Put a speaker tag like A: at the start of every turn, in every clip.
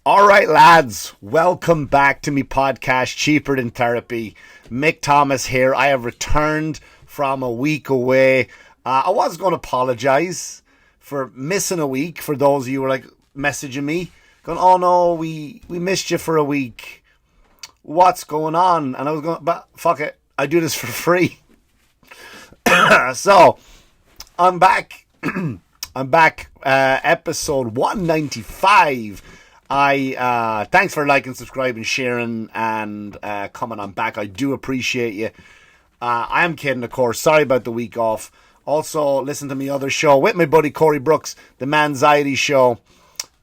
A: All right, lads, welcome back to me podcast, Cheaper Than Therapy. Mick Thomas here. I have returned from a week away. I was going to apologise for missing a week for those of you who were like messaging me, going, oh no, we missed you for a week. What's going on? And I was going, but fuck it, I do this for free. So, I'm back. I'm back, episode 195. Thanks for liking, subscribing, sharing, and coming on back. I do appreciate you. I am kidding, of course. Sorry about the week off. Also, listen to my other show with my buddy Corey Brooks, the Manxiety Show.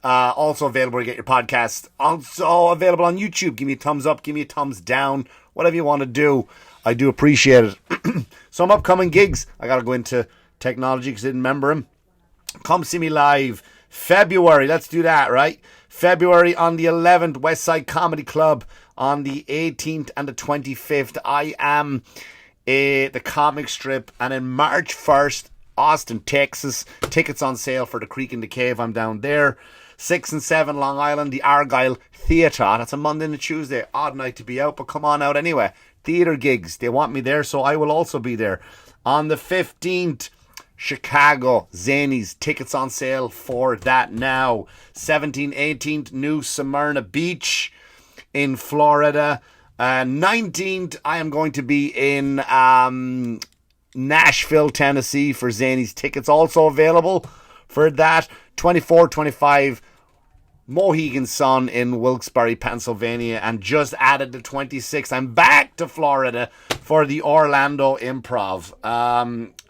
A: Also available to get your podcast. Also available on YouTube. Give me a thumbs up, give me a thumbs down, whatever you want to do. I do appreciate it. Some upcoming gigs. I got to go into technology because I didn't remember him. Come see me live. February, let's do that, right? February on the 11th, Westside Comedy Club. On the 18th and the 25th, I am the comic strip. And in March 1st, Austin, Texas. Tickets on sale for the Creek in the Cave. I'm down there. 6 and 7, Long Island, the Argyle Theatre. That's a Monday and a Tuesday. Odd night to be out, but come on out anyway. Theatre gigs. They want me there, so I will also be there. On the 15th, Chicago, Zanies, tickets on sale for that now. 17th, 18th, New Smyrna Beach in Florida. 19th, I am going to be in Nashville, Tennessee for Zanies. Tickets also available for that. 24, 25, Mohegan Sun in Wilkes-Barre, Pennsylvania. And just added the 26th. I'm back to Florida for the Orlando Improv.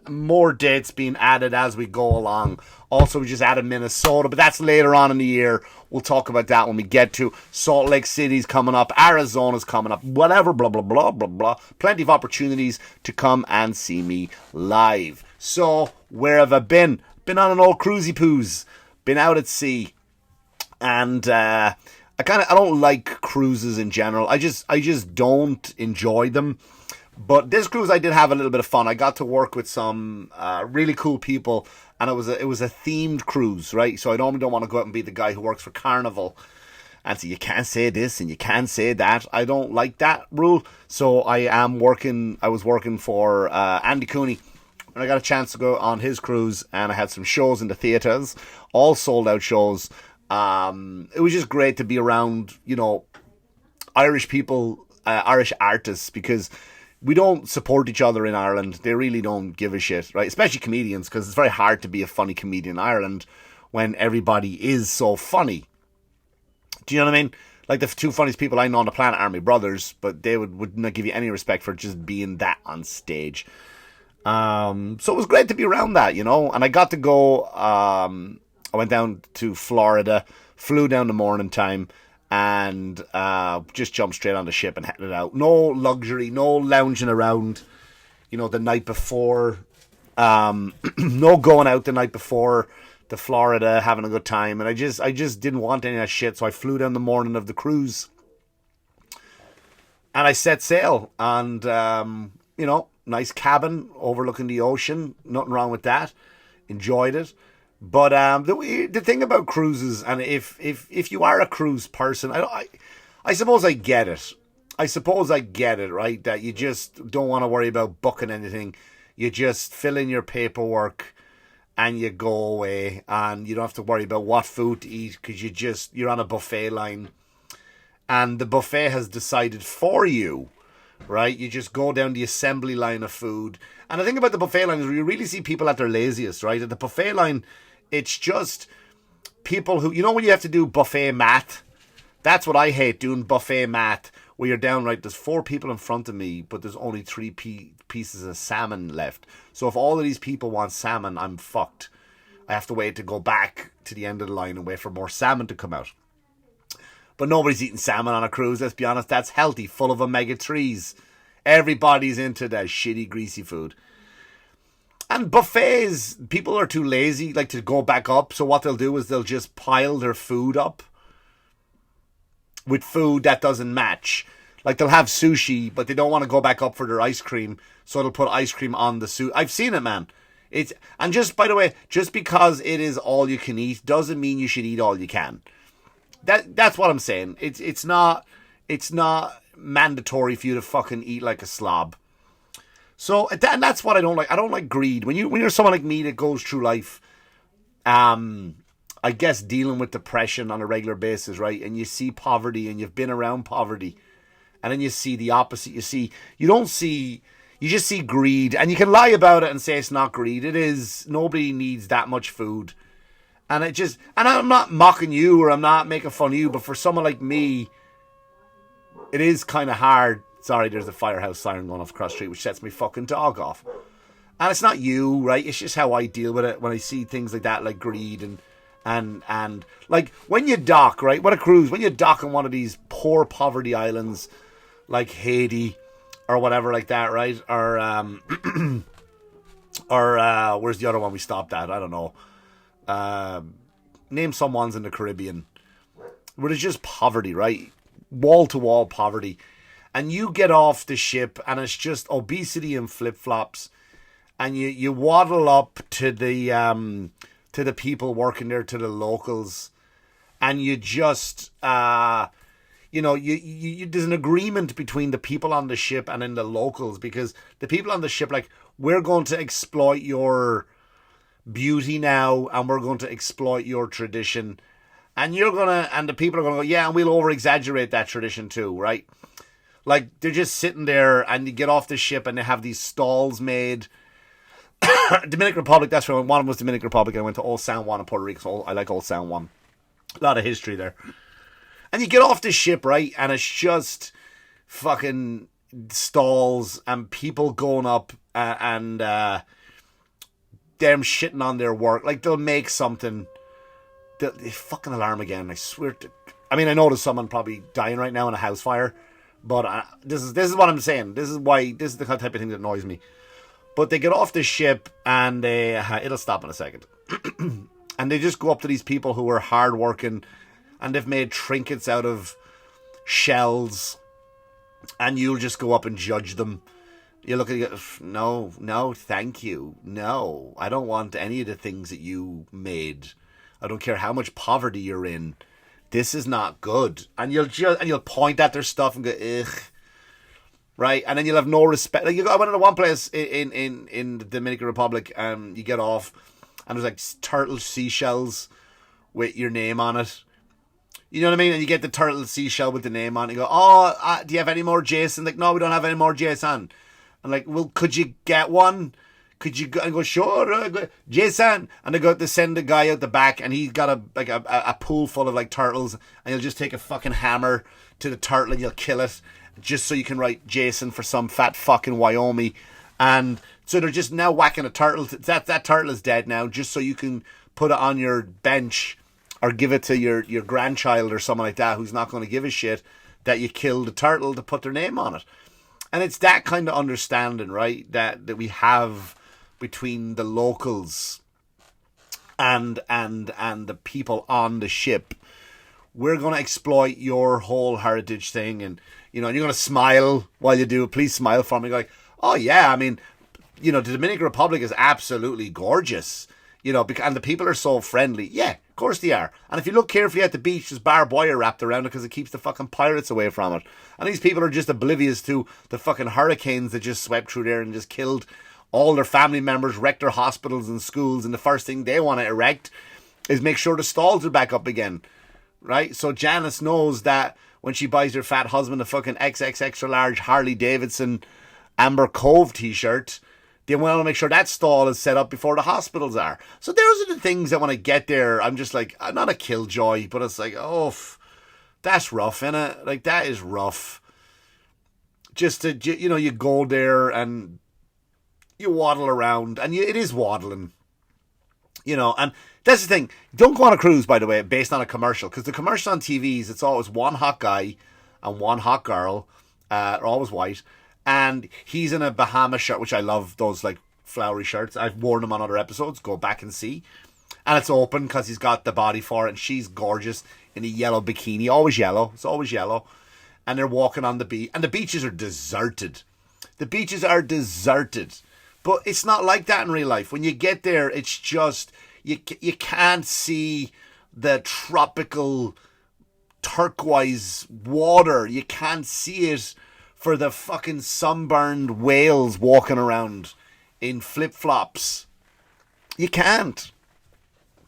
A: More dates being added as we go along. Also, we just added Minnesota, but that's later on in the year. We'll talk about that when we get to Salt Lake City's coming up, Arizona's coming up, whatever, blah, blah, blah, blah, blah. Plenty of opportunities to come and see me live. So, where have I been? Been on an old cruisy poos. Been out at sea. And I don't like cruises in general. I just don't enjoy them. But this cruise, I did have a little bit of fun. I got to work with some really cool people, and it was a themed cruise, right? So I normally don't want to go out and be the guy who works for Carnival and say you can't say this and you can't say that. I don't like that rule. So I was working for Andy Cooney, and I got a chance to go on his cruise, and I had some shows in the theatres, all sold out shows. It was just great to be around, Irish people, Irish artists, because we don't support each other in Ireland. They really don't give a shit, right? Especially comedians, because it's very hard to be a funny comedian in Ireland when everybody is so funny. Do you know what I mean? Like, the two funniest people I know on the planet are my brothers, but they would not give you any respect for just being that on stage. So it was great to be around that, and I got to go, I went down to Florida, flew down the morning time, and just jumped straight on the ship and headed out. No luxury, no lounging around, the night before. No going out the night before to Florida, having a good time. And I just didn't want any of that shit, so I flew down the morning of the cruise. And I set sail, and, nice cabin overlooking the ocean. Nothing wrong with that. Enjoyed it. But the thing about cruises, and if you are a cruise person, I suppose I get it. Right? That you just don't want to worry about booking anything. You just fill in your paperwork and you go away, and you don't have to worry about what food to eat because you're on a buffet line, and the buffet has decided for you. Right? You just go down the assembly line of food. And the thing about the buffet line is you really see people at their laziest, right? At the buffet line, it's just people who, when you have to do buffet math? That's what I hate, doing buffet math, where you're down, right, there's 4 people in front of me, but there's only 3 pieces of salmon left. So if all of these people want salmon, I'm fucked. I have to wait to go back to the end of the line and wait for more salmon to come out. But nobody's eating salmon on a cruise, let's be honest. That's healthy, full of omega-3s. Everybody's into that shitty, greasy food. And buffets, people are too lazy, like, to go back up. So what they'll do is they'll just pile their food up with food that doesn't match. Like, they'll have sushi, but they don't want to go back up for their ice cream, so they'll put ice cream on the sushi. I've seen it, man. And just, by the way, just because it is all you can eat doesn't mean you should eat all you can. That's what I'm saying. It's not mandatory for you to fucking eat like a slob. So and that's what I don't like. I don't like greed. When you're someone like me that goes through life, I guess dealing with depression on a regular basis, right? And you see poverty, and you've been around poverty, and then you see the opposite. You just see greed, and you can lie about it and say it's not greed. It is. Nobody needs that much food. And I'm not mocking you or I'm not making fun of you, but for someone like me, it is kind of hard. Sorry, there's a firehouse siren going off across the street, which sets my fucking dog off. And it's not you, right? It's just how I deal with it when I see things like that, like greed and like when you dock, right? What a cruise. When you dock on one of these poor poverty islands like Haiti or whatever like that, right? Or where's the other one we stopped at? I don't know. Name some ones in the Caribbean where there's just poverty, right? Wall to wall poverty. And you get off the ship and it's just obesity and flip flops. And you waddle up to the people working there, to the locals. And you just, there's an agreement between the people on the ship and then the locals, because the people on the ship, like, we're going to exploit your beauty now, and we're going to exploit your tradition, and the people are gonna go, yeah, and we'll over exaggerate that tradition too, right? Like, they're just sitting there, and you get off the ship and they have these stalls made. Dominican Republic, that's where one was. Dominican Republic, and I went to Old San Juan in Puerto Rico, so I like Old San Juan. A lot of history there. And you get off the ship, right, and it's just fucking stalls and people going up and them shitting on their work. Like, they'll make something. The fucking alarm again, I swear to. I mean, I know there's someone probably dying right now in a house fire, but this is what I'm saying. This is the type of thing that annoys me. But they get off the ship and it'll stop in a second. And they just go up to these people who are hardworking, and they've made trinkets out of shells, and you'll just go up and judge them. You look at it, no, thank you. No, I don't want any of the things that you made. I don't care how much poverty you're in. This is not good. And you'll point at their stuff and go, ugh. Right? And then you'll have no respect. Like, I went to one place in the Dominican Republic, and you get off, and there's like turtle seashells with your name on it. You know what I mean? And you get the turtle seashell with the name on it. You go, do you have any more Jason? Like, no, we don't have any more Jason. And like, well, could you get one? Could you go? And go, sure, Jason. And they send a guy out the back, and he's got a pool full of like turtles, and you'll just take a fucking hammer to the turtle and you'll kill it, just so you can write Jason for some fat fucking Wyoming. And so they're just now whacking a turtle. That turtle is dead now, just so you can put it on your bench or give it to your grandchild or someone like that who's not going to give a shit that you killed a turtle to put their name on it. And it's that kind of understanding, right, that we have between the locals and the people on the ship. We're going to exploit your whole heritage thing, and and you're going to smile while you do it. Please smile for me. Like, oh yeah, I mean, the Dominican Republic is absolutely gorgeous, and the people are so friendly. Yeah, of course they are. And if you look carefully at the beach, there's barbed wire wrapped around it because it keeps the fucking pirates away from it. And these people are just oblivious to the fucking hurricanes that just swept through there and just killed all their family members, wrecked their hospitals and schools, and the first thing they want to erect is make sure the stalls are back up again, right? So Janice knows that when she buys her fat husband a fucking XX extra large Harley Davidson Amber Cove t-shirt, they want to make sure that stall is set up before the hospitals are. So those are the things that when I get there, I'm just like, I'm not a killjoy, but it's like, that's rough, innit? Like, that is rough. Just to, you go there and you waddle around, and it is waddling, and that's the thing. Don't go on a cruise, by the way, based on a commercial, because the commercial on TVs, it's always one hot guy and one hot girl, they're always white, and he's in a Bahama shirt, which I love, those like flowery shirts. I've worn them on other episodes, go back and see, and it's open because he's got the body for it, and she's gorgeous in a yellow bikini, always yellow, it's always yellow, and they're walking on the beach, and the beaches are deserted. But it's not like that in real life. When you get there, it's just, you can't see the tropical turquoise water. You can't see it for the fucking sunburned whales walking around in flip-flops. You can't.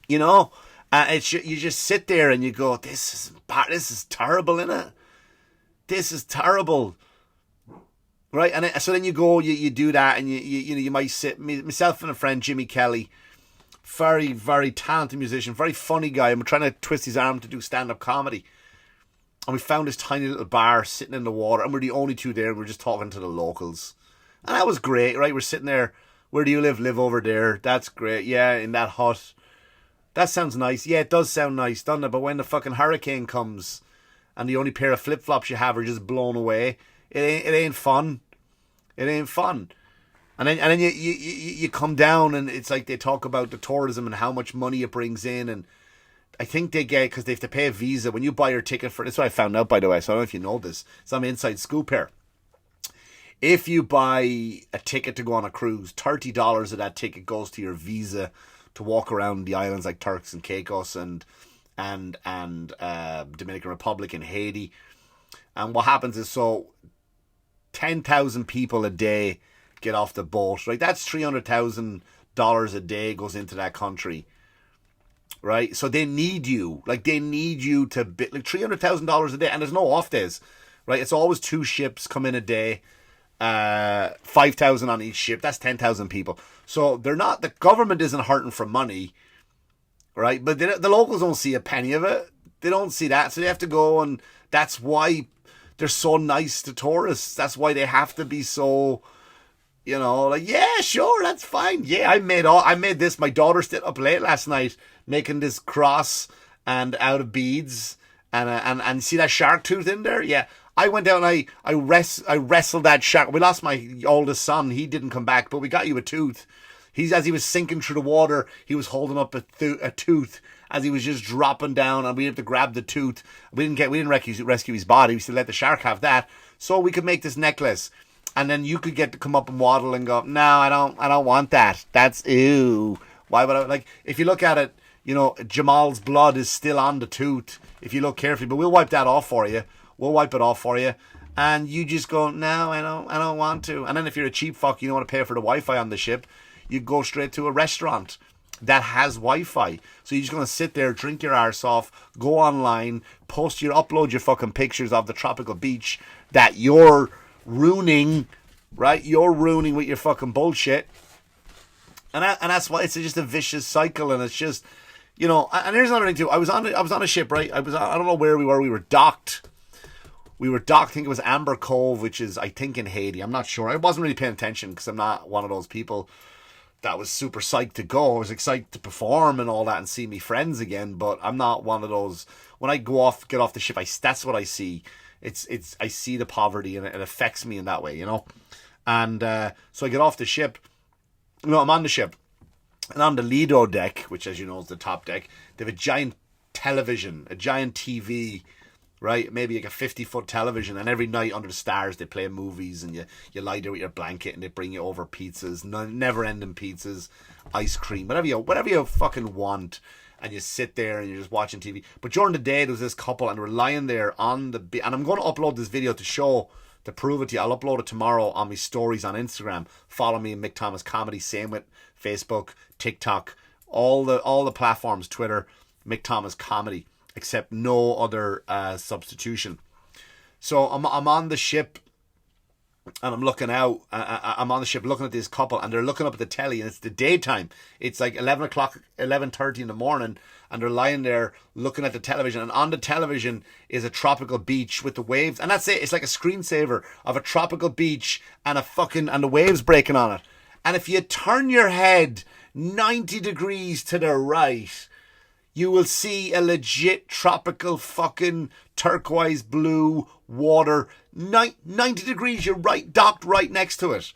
A: You know? You just sit there and you go, this is terrible, innit? This is terrible. Right? And so then you go, you do that, and you might sit, myself and a friend, Jimmy Kelly, very, very talented musician, very funny guy, and we're trying to twist his arm to do stand-up comedy. And we found this tiny little bar sitting in the water, and we're the only two there, and we're just talking to the locals. And that was great, right? We're sitting there, where do you live? Live over there. That's great. Yeah, in that hut. That sounds nice. Yeah, it does sound nice, doesn't it? But when the fucking hurricane comes, and the only pair of flip-flops you have are just blown away, it ain't fun. It ain't fun. And then you come down, and it's like they talk about the tourism and how much money it brings in, and I think they get, because they have to pay a visa when you buy your ticket for. That's what I found out, by the way. So I don't know if you know this. Some inside scoop here. If you buy a ticket to go on a cruise, $30 of that ticket goes to your visa to walk around the islands like Turks and Caicos and Dominican Republic and Haiti. And what happens is, so 10,000 people a day get off the boat, right? That's $300,000 a day goes into that country, right? So they need you. Like, they need you to be, like, $300,000 a day, and there's no off days, right? It's always 2 ships come in a day, 5,000 on each ship. That's 10,000 people. So they're not, the government isn't hurting for money, right? But the locals don't see a penny of it. They don't see that, so they have to go, and that's why they're so nice to tourists. That's why they have to be so, you know, like, yeah, sure, that's fine. Yeah, I made this. My daughter stayed up late last night making this cross and out of beads, and see that shark tooth in there? Yeah. I went down and I wrestled that shark. We lost my oldest son. He didn't come back, but we got you a tooth. As he was sinking through the water, he was holding up a tooth as he was just dropping down, and we had to grab the tooth. We didn't rescue his body. We still let the shark have that, so we could make this necklace. And then you could get to come up and waddle and go, no, I don't want that. That's ew. Why would I? Like, if you look at it, you know, Jamal's blood is still on the tooth if you look carefully, but we'll wipe that off for you. We'll wipe it off for you. And you just go, no, I don't want to. And then if you're a cheap fuck, you don't want to pay for the Wi-Fi on the ship, you go straight to a restaurant that has Wi-Fi. So you're just going to sit there, drink your arse off, go online, upload your fucking pictures of the tropical beach that you're ruining, right? You're ruining with your fucking bullshit. And that's why it's just a vicious cycle, and it's just, you know, and here's another thing too. I was on a ship, right? I don't know where we were. We were docked, I think it was Amber Cove, which is, I think, in Haiti. I'm not sure. I wasn't really paying attention because I'm not one of those people that was super psyched to go. I was excited to perform and all that and see me friends again, but I'm not one of those. When I get off the ship, that's what I see. I see the poverty, and it affects me in that way, you know? And so I get off the ship. No, I'm on the ship. And on the Lido deck, which, as you know, is the top deck, they have a giant television, a giant TV, right? Maybe like a 50-foot television, and every night under the stars they play movies, and you lie there with your blanket, and they bring you over pizzas, never-ending pizzas, ice cream, whatever you fucking want, and you sit there and you're just watching TV. But during the day there was this couple, and they were lying there on the and I'm going to upload this video to prove it to you. I'll upload it tomorrow on my stories on Instagram. Follow me, Mick Thomas Comedy. Same with Facebook, TikTok, all the platforms, Twitter, Mick Thomas Comedy, except no other substitution. So I'm on the ship, and I'm looking out. I'm on the ship looking at this couple, and they're looking up at the telly, and it's the daytime. It's like 11:30 in the morning, and they're lying there looking at the television. And on the television is a tropical beach with the waves, and that's it. It's like a screensaver of a tropical beach and the waves breaking on it. And if you turn your head 90 degrees to the right, you will see a legit tropical fucking turquoise blue water. 90 degrees, you're docked right next to it.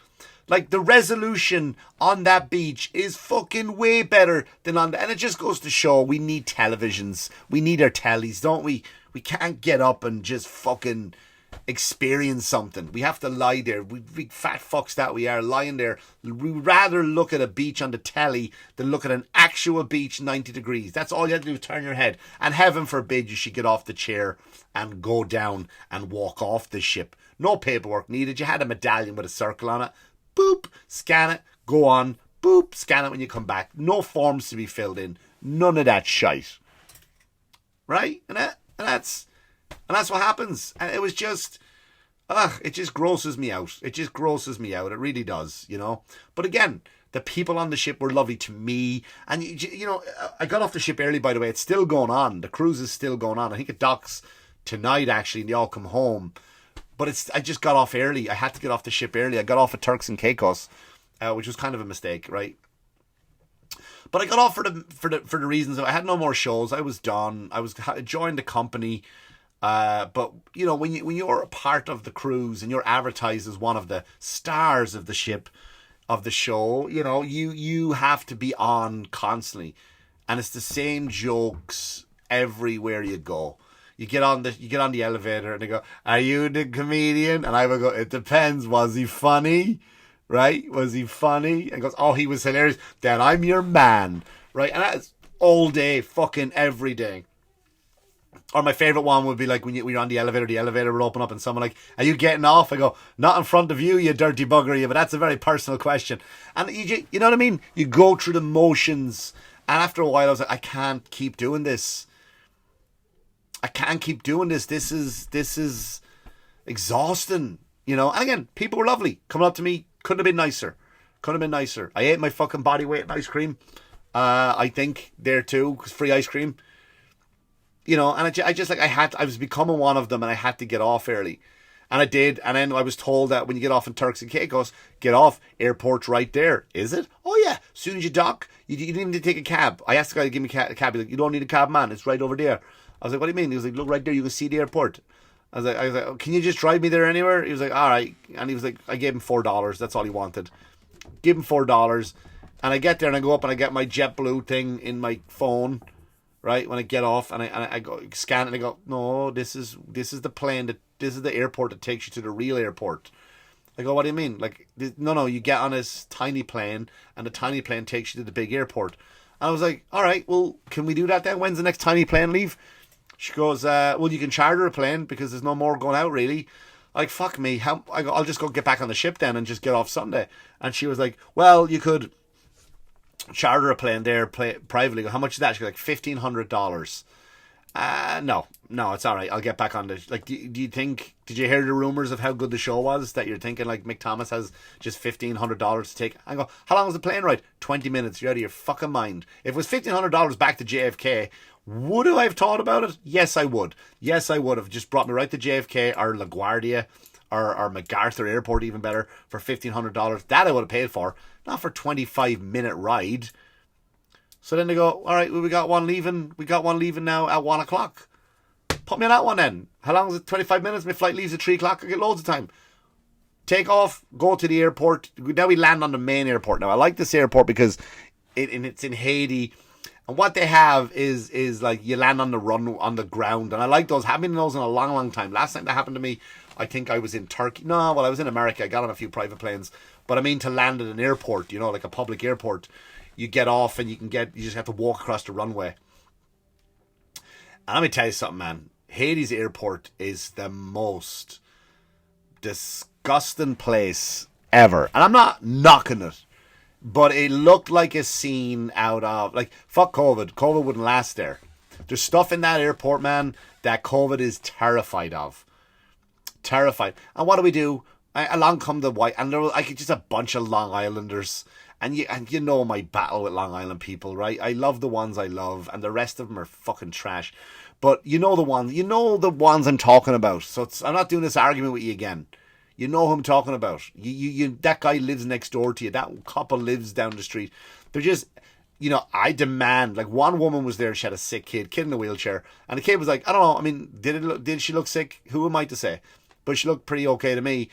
A: Like, the resolution on that beach is fucking way better than on and it just goes to show we need televisions. We need our tellies, don't we? We can't get up and just fucking experience something. We have to lie there. We fat fucks that we are, lying there. We'd rather look at a beach on the telly than look at an actual beach 90 degrees. That's all you have to do, turn your head. And heaven forbid you should get off the chair and go down and walk off the ship. No paperwork needed. You had a medallion with a circle on it. Boop, scan it, go on. Boop, scan it when you come back. No forms to be filled in. None of that shite. Right? And that's what happens. And it was just, it just grosses me out. It just grosses me out. It really does, you know. But again, the people on the ship were lovely to me. And, you know, I got off the ship early, by the way. It's still going on. The cruise is still going on. I think it docks tonight, actually, and they all come home. But I just got off early. I had to get off the ship early. I got off at Turks and Caicos, which was kind of a mistake, right? But I got off for the reasons of I had no more shows. I was done. I joined the company. But you know, when you're a part of the cruise and you're advertised as one of the stars of the ship, of the show, you know, you have to be on constantly, and it's the same jokes everywhere you go. You get on the elevator and they go, "Are you the comedian?" And I would go, "It depends. Was he funny? Right? Was he funny?" And goes, "Oh, he was hilarious. Then I'm your man." Right? And that's all day, fucking every day. Or my favourite one would be like when you're on the elevator would open up and someone like, "Are you getting off?" I go, "Not in front of you, you dirty bugger, you." But that's a very personal question. And you know what I mean? You go through the motions. And after a while I was like, I can't keep doing this. I can't keep doing this. This is exhausting, you know. And again, people were lovely. Coming up to me, couldn't have been nicer. Couldn't have been nicer. I ate my fucking body weight in ice cream. I think there too, 'cause free ice cream. You know, and I was becoming one of them, and I had to get off early. And I did, and then I was told that when you get off in Turks and Caicos, get off, airport's right there. Is it? Oh yeah, as soon as you dock, you didn't need to take a cab. I asked the guy to give me a cab. He's like, "You don't need a cab, man, it's right over there." I was like, "What do you mean?" He was like, "Look right there, you can see the airport." I was like, "Oh, can you just drive me there anywhere?" He was like, "All right." And he was like, I gave him $4. That's all he wanted. Give him $4. And I get there and I go up and I get my JetBlue thing in my phone, right? When I get off and I go scan it and I go, "No, this is the plane this is the airport that takes you to the real airport." I go, "What do you mean?" Like, no, you get on this tiny plane and the tiny plane takes you to the big airport. And I was like, "All right, well, can we do that then? When's the next tiny plane leave?" She goes, "Well, you can charter a plane because there's no more going out really." Like, fuck me. I'll just go get back on the ship then and just get off Sunday. And she was like, "Well, you could charter a plane there privately." How much is that? She goes, like, $1,500. No, it's all right. I'll get back on the... Like, do you think... Did you hear the rumours of how good the show was? That you're thinking, like, Mick Thomas has just $1,500 to take... I go, "How long was the plane ride?" 20 minutes. You're out of your fucking mind. If it was $1,500 back to JFK... Would I have thought about it? Yes, I would. Yes, I would have just brought me right to JFK or LaGuardia or MacArthur Airport, even better, for $1,500. That I would have paid for, not for 25-minute ride. So then they go, "All right, well, we got one leaving. We got one leaving now at 1 o'clock. Put me on that one then. How long is it? 25 minutes. My flight leaves at 3 o'clock. I get loads of time. Take off. Go to the airport. Now we land on the main airport. Now I like this airport because it's in Haiti. And what they have is like you land on the ground, and I like those. Haven't been in those in a long time. Last time that happened to me, I think I was in Turkey. No, well, I was in America. I got on a few private planes, but I mean to land at an airport, you know, like a public airport. You get off and you just have to walk across the runway. And let me tell you something, man. Haiti's airport is the most disgusting place ever, and I'm not knocking it. But it looked like a scene out of... Like, fuck COVID. COVID wouldn't last there. There's stuff in that airport, man, that COVID is terrified of. Terrified. And what do? Along come the white... And there was just a bunch of Long Islanders. And you know my battle with Long Island people, right? I love the ones I love. And the rest of them are fucking trash. But you know the ones I'm talking about. So I'm not doing this argument with you again. You know who I'm talking about. You that guy lives next door to you. That couple lives down the street. They're just, you know, I demand. Like, one woman was there. She had a sick kid in a wheelchair, and the kid was like, I don't know. I mean, did she look sick? Who am I to say? But she looked pretty okay to me.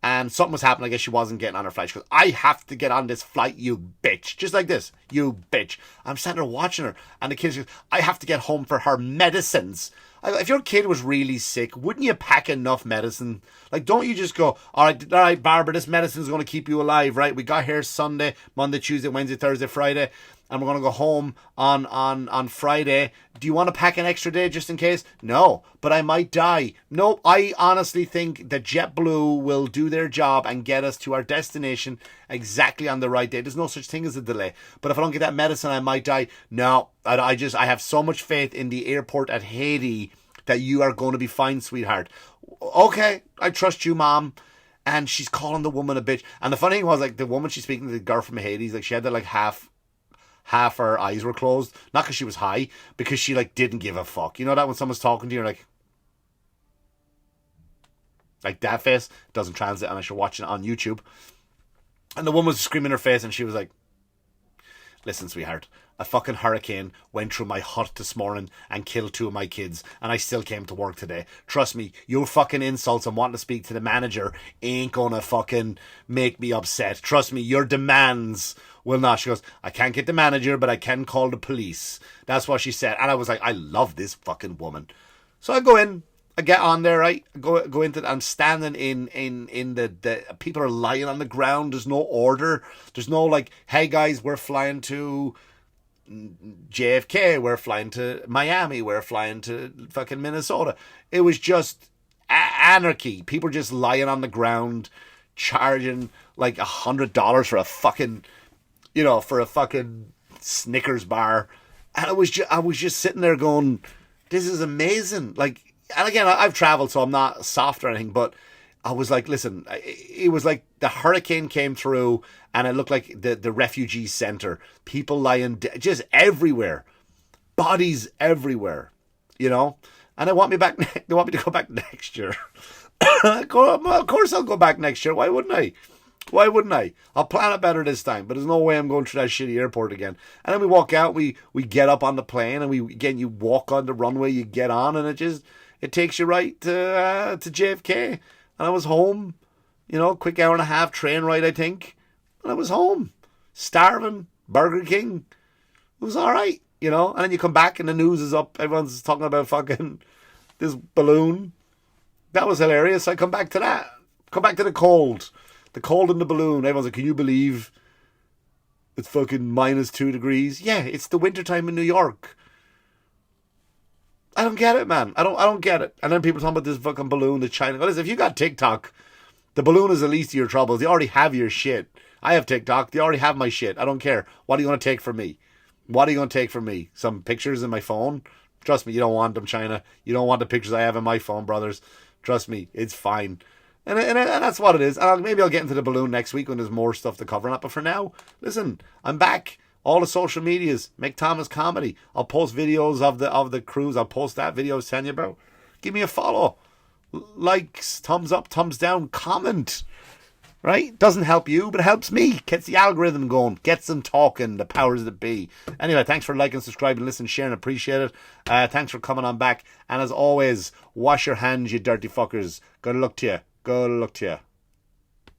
A: And something was happening. I guess she wasn't getting on her flight. She goes, "I have to get on this flight, you bitch." Just like this, "You bitch." I'm sitting there watching her, and the kid goes, "I have to get home for her medicines." if your kid was really sick, wouldn't you pack enough medicine? Like, don't you just go, all right, Barbara, this medicine is going to keep you alive, right? We got here Sunday, Monday, Tuesday, Wednesday, Thursday, Friday, and we're going to go home on Friday. Do you want to pack an extra day just in case? No, but I might die. No, I honestly think that JetBlue will do their job and get us to our destination exactly on the right day. There's no such thing as a delay. But if I don't get that medicine, I might die. No, I have so much faith in the airport at Haiti that you are going to be fine, sweetheart. Okay, I trust you, Mom. And she's calling the woman a bitch. And the funny thing was, like, the woman she's speaking to, the girl from Haiti, like, she had that, like, half her eyes were closed. Not because she was high, because she, like, didn't give a fuck. You know that when someone's talking to you, you're like that face doesn't translate unless you're watching it on YouTube. And the woman was screaming in her face, and she was like, listen, sweetheart, a fucking hurricane went through my hut this morning and killed 2 of my kids, and I still came to work today. Trust me, your fucking insults and wanting to speak to the manager ain't gonna fucking make me upset. Trust me, your demands will not. She goes, I can't get the manager, but I can call the police. That's what she said. And I was like, I love this fucking woman. So I go in, I get on there, right? Go into. I'm standing in the people are lying on the ground. There's no order. There's no like, hey guys, we're flying to JFK. We're flying to Miami. We're flying to fucking Minnesota. It was just anarchy. People just lying on the ground, charging like $100 for a fucking, for a fucking Snickers bar. And I was just sitting there going, this is amazing. Like. And again, I've traveled, so I'm not soft or anything, but I was like, listen, it was like the hurricane came through and it looked like the refugee center. People lying just everywhere. Bodies everywhere, And they want me back. They want me to go back next year. Of course I'll go back next year. Why wouldn't I? Why wouldn't I? I'll plan it better this time, but there's no way I'm going through that shitty airport again. And then we walk out, we get up on the plane, and you walk on the runway, you get on, and it takes you right to JFK. And I was home, quick hour and a half train ride, I think. And I was home, starving, Burger King. It was all right, And then you come back and the news is up. Everyone's talking about fucking this balloon. That was hilarious. I come back to that. Come back to the cold. The cold in the balloon. Everyone's like, can you believe it's fucking -2 degrees? Yeah, it's the wintertime in New York. I don't get it, man. I don't get it. And then people talking about this fucking balloon, the China. Listen, if you got TikTok, the balloon is the least of your troubles. They already have your shit. I have TikTok. They already have my shit. I don't care. What are you going to take from me? What are you going to take from me? Some pictures in my phone? Trust me, you don't want them, China. You don't want the pictures I have in my phone, brothers. Trust me, it's fine. And that's what it is. And maybe I'll get into the balloon next week when there's more stuff to cover on it. But for now, listen, I'm back. All the social medias, Mick Thomas Comedy. I'll post videos of the cruise. I'll post that video I was telling you about. Give me a follow. Likes, thumbs up, thumbs down, comment. Right? Doesn't help you, but it helps me. Gets the algorithm going. Gets them talking. The powers that be. Anyway, thanks for liking, subscribing, listening, sharing. Appreciate it. Thanks for coming on back. And as always, wash your hands, you dirty fuckers. Good luck to you. Good luck to you.